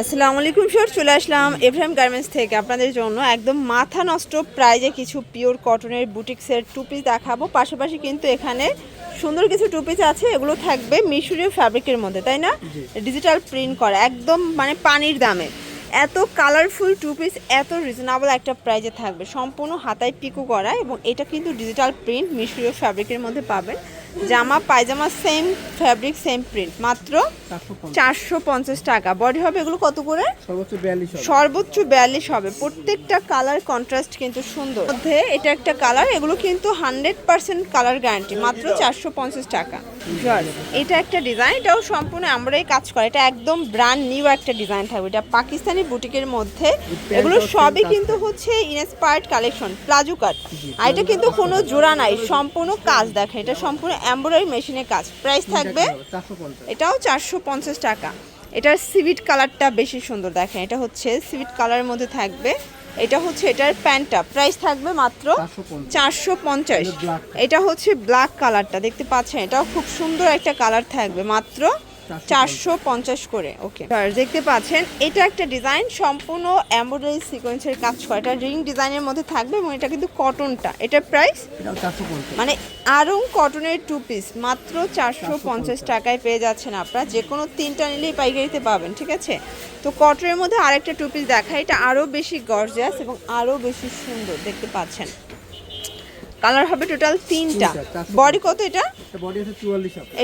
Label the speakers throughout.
Speaker 1: আসসালামু আলাইকুম স্যার, চলে আসলাম এভরাইম গার্মেন্টস থেকে আপনাদের জন্য একদম মাথা নষ্ট প্রাইজে কিছু পিওর কটনের বুটিক্সের টু পিস দেখাবো। পাশাপাশি কিন্তু এখানে সুন্দর কিছু টু পিস আছে, এগুলো থাকবে মিশরীয় ফ্যাব্রিকের মধ্যে, তাই না? ডিজিটাল প্রিন্ট করা একদম মানে পানির দামে এত কালারফুল টু পিস এত রিজনেবল একটা প্রাইজে থাকবে, সম্পূর্ণ হাতায় পিকো করা এবং এটা কিন্তু ডিজিটাল প্রিন্ট মিশরীয় ফ্যাব্রিকের মধ্যে পাবেন। জামা পায়জামা সেম ফ্যাব্রিক সেম প্রিন্ট, মাত্র 450 টাকা। বডি হবে এগুলো কত করে? সর্বোচ্চ 42 হবে। প্রত্যেকটা কালার কন্ট্রাস্ট কিন্তু সুন্দর। মধ্যে এটা একটা কালার, এগুলো কিন্তু 100% কালার গ্যারান্টি, মাত্র 450 টাকা। এটা একটা ডিজাইন, এটাও সম্পূর্ণ আমরাই কাজ করা, এটা একদম ব্র্যান্ড নিউ একটা ডিজাইন থাকবে। এটা পাকিস্তানি বুটিকের মধ্যে, এগুলো সবই কিন্তু হচ্ছে ইনস্পায়ার্ড কালেকশন, প্লাজো কাট। আর এটা কিন্তু কোনো জোড়া নাই, সম্পূর্ণ কাজ দেখেন, এটা সম্পূর্ণ এমব্রয়ডারি মেশিনের কাজ। প্রাইস থাকবে এটাও 450 টাকা। এটার সিভিট কালারটা বেশি সুন্দর, দেখেন এটা হচ্ছে সিভিট কালারের মধ্যে থাকবে। এটা হচ্ছে এটার প্যান্টটা, প্রাইস থাকবে মাত্র 450। এটা হচ্ছে ব্ল্যাক কালারটা, দেখতে পাচ্ছেন এটাও খুব সুন্দর একটা কালার থাকবে, মাত্র 450 করে। ওকে, দেখতে পাচ্ছেন এটা একটা ডিজাইন, সম্পূর্ণ এমব্রয়ডারি সিকোয়েন্সের কাজ করা, এটা রিং ডিজাইনের মধ্যে থাকবে এবং এটা কিন্তু কটনটা। এটার প্রাইস মানে আরং কটনের টু পিস, মাত্র 450 টাকায় পেয়ে যাচ্ছেন আপনারা। যে কোনো তিনটা নিলেই পাইকারিতে পাবেন, ঠিক আছে? তো কটনের মধ্যে আরেকটা টু পিস দেখায়, এটা আরও বেশি গর্জিয়াস এবং আরও বেশি সুন্দর, দেখতে পাচ্ছেন। কালার হবে টোটাল তিনটা। বডি কত এটা?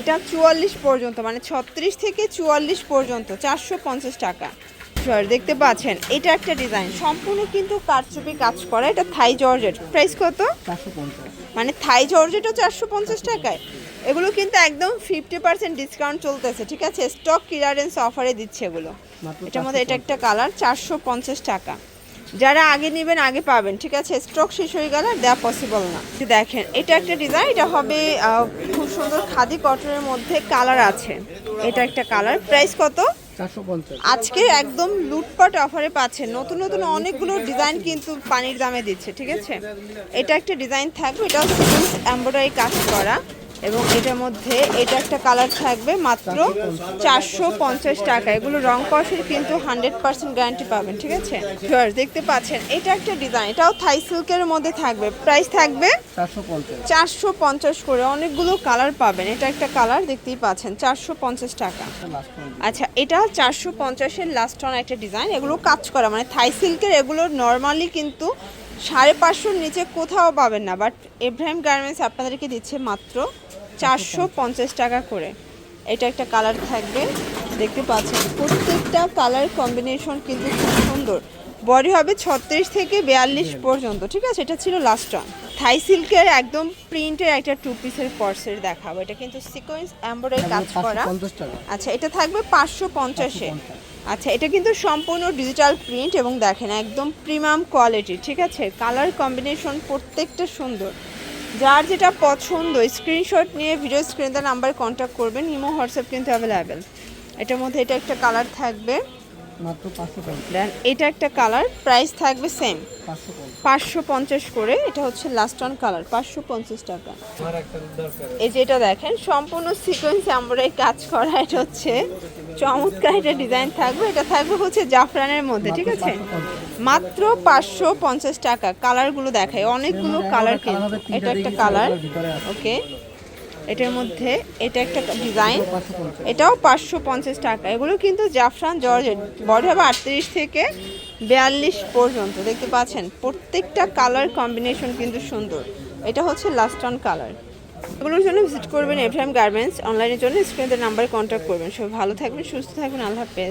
Speaker 1: এটা 44 পর্যন্ত, মানে 36 থেকে 44 পর্যন্ত, 450 টাকা। দেখতে পাচ্ছেন এটা একটা ডিজাইন, সম্পূর্ণ কিন্তু কারচুপি কাজ করা, এটা থাই জর্জেট। প্রাইস কত? 450। মানে থাই জর্জেটও 450 টাকায়। এগুলো কিন্তু একদম 50% ডিসকাউন্ট চলতেছে, ঠিক আছে? স্টক ক্লিয়ারেন্স অফারে দিচ্ছে এগুলো। এটার মধ্যে এটা একটা কালার, 450 টাকা। যারা আগে নেবেন আগে পাবেন, ঠিক আছে? স্টক শেষ হয়ে গেলে দেওয়া পসিবল না। দেখেন এটা একটা ডিজাইন, এটা হবে খুব সুন্দর খাদি কটনের মধ্যে, কালার আছে। এটা একটা কালার, প্রাইস কত? 450। আজকে একদম লুটপাট অফারে পাচ্ছেন, নতুন নতুন অনেকগুলো ডিজাইন কিন্তু পানির দামে দিচ্ছে, ঠিক আছে? এটা একটা ডিজাইন থাকবে, এটাও সিকোয়েন্স এমব্রয়ডারি কাজ করা এবং এটার মধ্যে এটা একটা কালার থাকবে, মাত্র 450 টাকা। এগুলো রং কষের কিন্তু 100% গ্যারান্টি পাবেন, ঠিক আছে? দেখতে পাচ্ছেন এটা একটা ডিজাইন, এটাও থাই সিল্কের মধ্যে থাকবে। প্রাইস থাকবে 450 করে। অনেকগুলো কালার পাবেন, এটা একটা কালার দেখতেই পাচ্ছেন, 450 টাকা। আচ্ছা, এটা 450-এর লাস্ট ওয়ান একটা ডিজাইন, এগুলো কাজ করা মানে থাই সিল্কের। এগুলো নর্মালি কিন্তু 550-র নিচে কোথাও পাবেন না, বাট এভরাইম গার্মেন্টস আপনাদেরকে দিচ্ছে মাত্র 450 টাকা করে। এটা একটা কালার থাকবে, দেখতে পাচ্ছেন প্রত্যেকটা কালার কম্বিনেশন কিন্তু খুব সুন্দর। বডি হবে 36 থেকে 42 পর্যন্ত, ঠিক আছে? এটা ছিল লাস্ট ওয়ান। থাই সিল্কের একদম প্রিন্টের একটা টু পিসের পর্সের দেখাবো, এটা কিন্তু সিকোয়েন্স এমব্রয়ডারি কাজ করা। আচ্ছা, এটা থাকবে 550-এ। আচ্ছা, এটা কিন্তু সম্পূর্ণ ডিজিটাল প্রিন্ট এবং দেখেন একদম প্রিমিয়াম কোয়ালিটি, ঠিক আছে? কালার কম্বিনেশন প্রত্যেকটা সুন্দর। যার যেটা পছন্দ স্ক্রিনশট নিয়ে ভিডিও স্ক্রিনে নাম্বারে কন্ট্যাক্ট করবেন, ইমো হোয়াটসঅ্যাপ কিন্তু অ্যাভেলেবেল। এটার মধ্যে এটা একটা কালার থাকবে, মাত্র 550। দেন এটা একটা কালার, প্রাইস থাকবে সেম 550 করে। এটা হচ্ছে লাস্ট ওয়ান কালার, 550 টাকা। এই যে এটা দেখেন সম্পূর্ণ সিকোয়েন্স এমব্রয়ডারি কাজ করা, এটা হচ্ছে চমৎকার একটা ডিজাইন থাকবে। এটা থাকবে হচ্ছে জাফরানের মধ্যে, ঠিক আছে? মাত্র 550 টাকা। কালারগুলো দেখায়, অনেকগুলো কালার কিন্তু। এটা একটা কালার, ওকে। এটার মধ্যে এটা একটা ডিজাইন, এটাও 550 টাকা। এগুলো কিন্তু জাফরান জর্জেট, বডি হবে 38 থেকে 42 পর্যন্ত, দেখতে পাচ্ছেন প্রত্যেকটা কালার কম্বিনেশন কিন্তু সুন্দর। এটা হচ্ছে লাস্ট ওয়ান কালার। এগুলোর জন্য ভিজিট করবেন এভরাইম গার্মেন্টস, অনলাইনের জন্য স্ক্রিনের নাম্বারে কন্ট্যাক্ট করবেন। সবাই ভালো থাকবেন, সুস্থ থাকবেন, আল্লাহ হাফেজ।